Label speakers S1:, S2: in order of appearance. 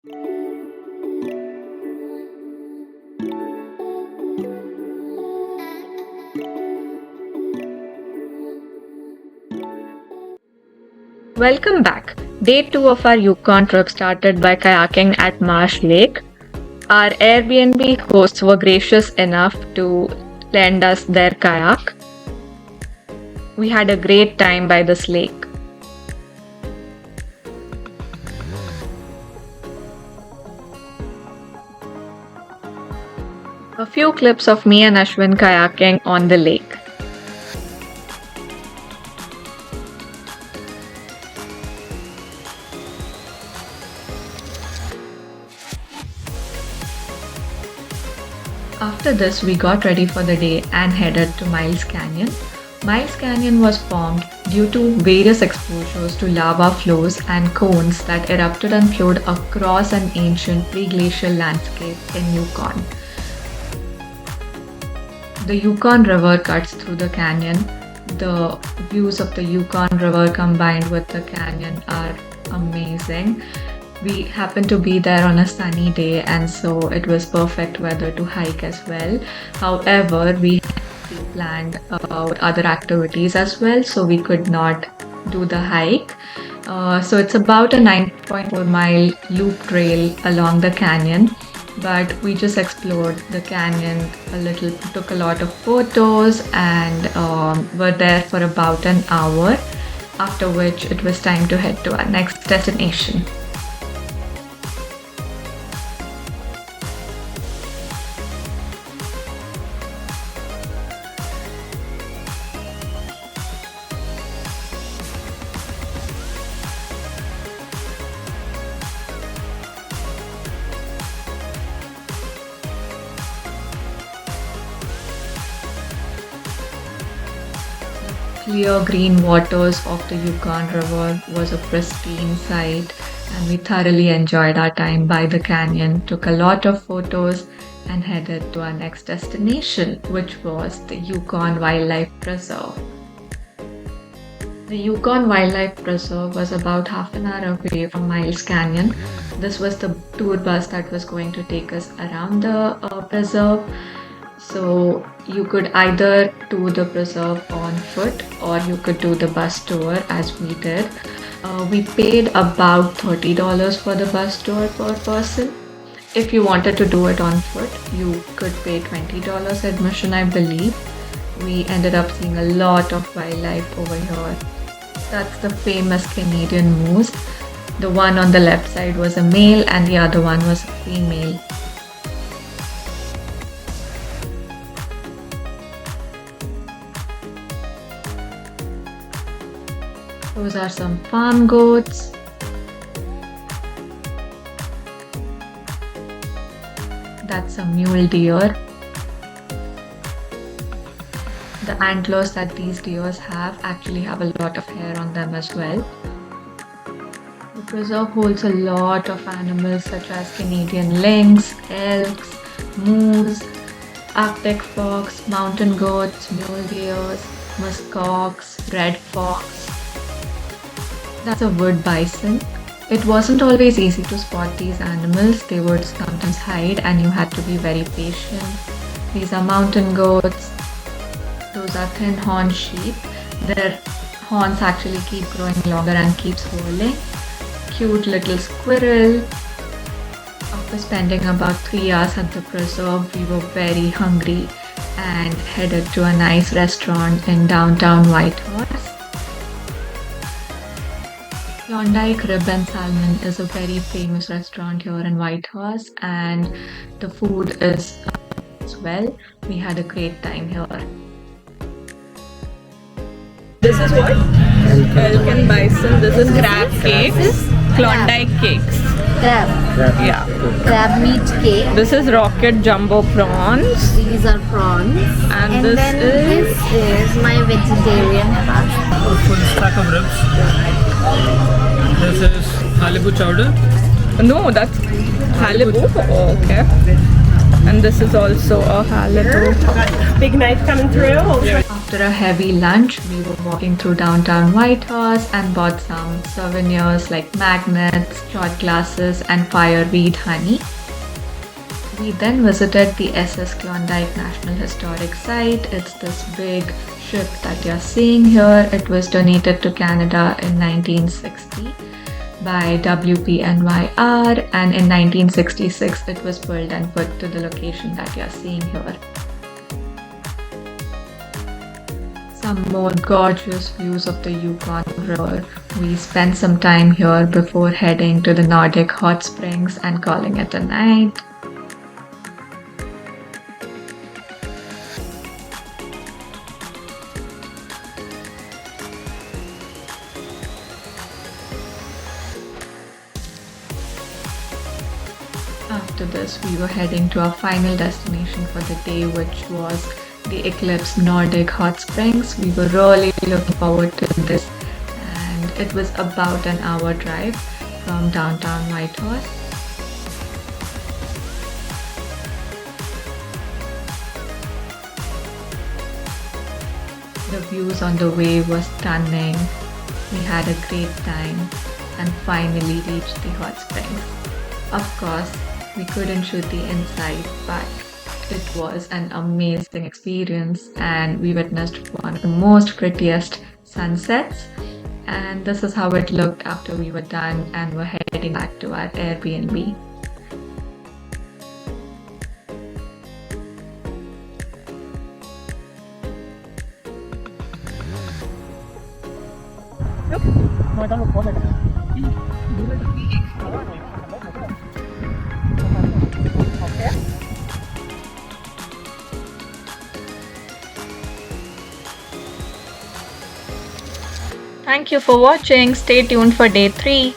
S1: Welcome back. Day 2 of our Yukon trip started by kayaking at Marsh Lake. Our Airbnb hosts were gracious enough to lend us their kayak. We had a great time by this lake. A few clips of me and Ashwin kayaking on the lake. After this, we got ready for the day and headed to Miles Canyon. Miles Canyon was formed due to various exposures to lava flows and cones that erupted and flowed across an ancient pre-glacial landscape in Yukon. The Yukon River cuts through the canyon. The views of the Yukon River combined with the canyon are amazing. We happened to be there on a sunny day, and so it was perfect weather to hike as well. However, we planned other activities as well, so we could not do the hike. So it's about a 9.4 mile loop trail along the canyon, but we just explored the canyon a little, took a lot of photos, and were there for about an hour, after which it was time to head to our next destination. Clear green waters of the Yukon River was a pristine sight, and we thoroughly enjoyed our time by the canyon, took a lot of photos, and headed to our next destination, which was the Yukon Wildlife Preserve. The Yukon Wildlife Preserve was about half an hour away from Miles Canyon. This was the tour bus that was going to take us around the preserve. So you could either do the preserve on foot, or you could do the bus tour as we did. We paid about $30 for the bus tour per person. If you wanted to do it on foot, you could pay $20 admission, I believe. We ended up seeing a lot of wildlife over here. That's the famous Canadian moose. The one on the left side was a male and the other one was a female. Those are some farm goats. That's a mule deer. The antlers that these deers have actually have a lot of hair on them as well. The preserve holds a lot of animals such as Canadian lynx, elks, moose, Arctic fox, mountain goats, mule deers, muskox, red fox. That's a wood bison. It wasn't always easy to spot these animals. They would sometimes hide and you had to be very patient. These are mountain goats. Those are thin horn sheep. Their horns actually keep growing longer and keep swelling. Cute little squirrel. After spending about 3 hours at the preserve, we were very hungry and headed to a nice restaurant in downtown Whitehorse. Klondike Rib and Salmon is a very famous restaurant here in Whitehorse, and the food is as well. We had a great time here.
S2: This is what? Elk and bison. This is crab cakes. Klondike cakes.
S3: Crab.
S2: Yeah.
S3: Crab meat cake.
S2: This is rocket jumbo prawns.
S3: These are prawns.
S2: And this
S3: then
S2: is-
S3: this is my vegetarian pasta.
S4: A full stack of ribs. This is halibu chowder.
S2: No, that's halibu. Oh, okay. And this is also a halibu.
S5: Big knife coming through.
S1: After After a heavy lunch, we were walking through downtown Whitehorse and bought some souvenirs like magnets, shot glasses, and fireweed honey. We then visited the SS Klondike National Historic Site. It's this big ship that you're seeing here. It was donated to Canada in 1960 by WPNYR, and in 1966 it was built and put to the location that you're seeing here. Some more gorgeous views of the Yukon River. We spent some time here before heading to the Nordic hot springs and calling it a night. After this, we were heading to our final destination for the day, which was the Eclipse Nordic Hot Springs. We were really looking forward to this, and it was about an hour drive from downtown Whitehorse. The views on the way were stunning. We had a great time and finally reached the hot springs. Of course, we couldn't shoot the inside, but it was an amazing experience and we witnessed one of the most prettiest sunsets. And this is how it looked after we were done and were heading back to our Airbnb. Thank you for watching. Stay tuned for day 3.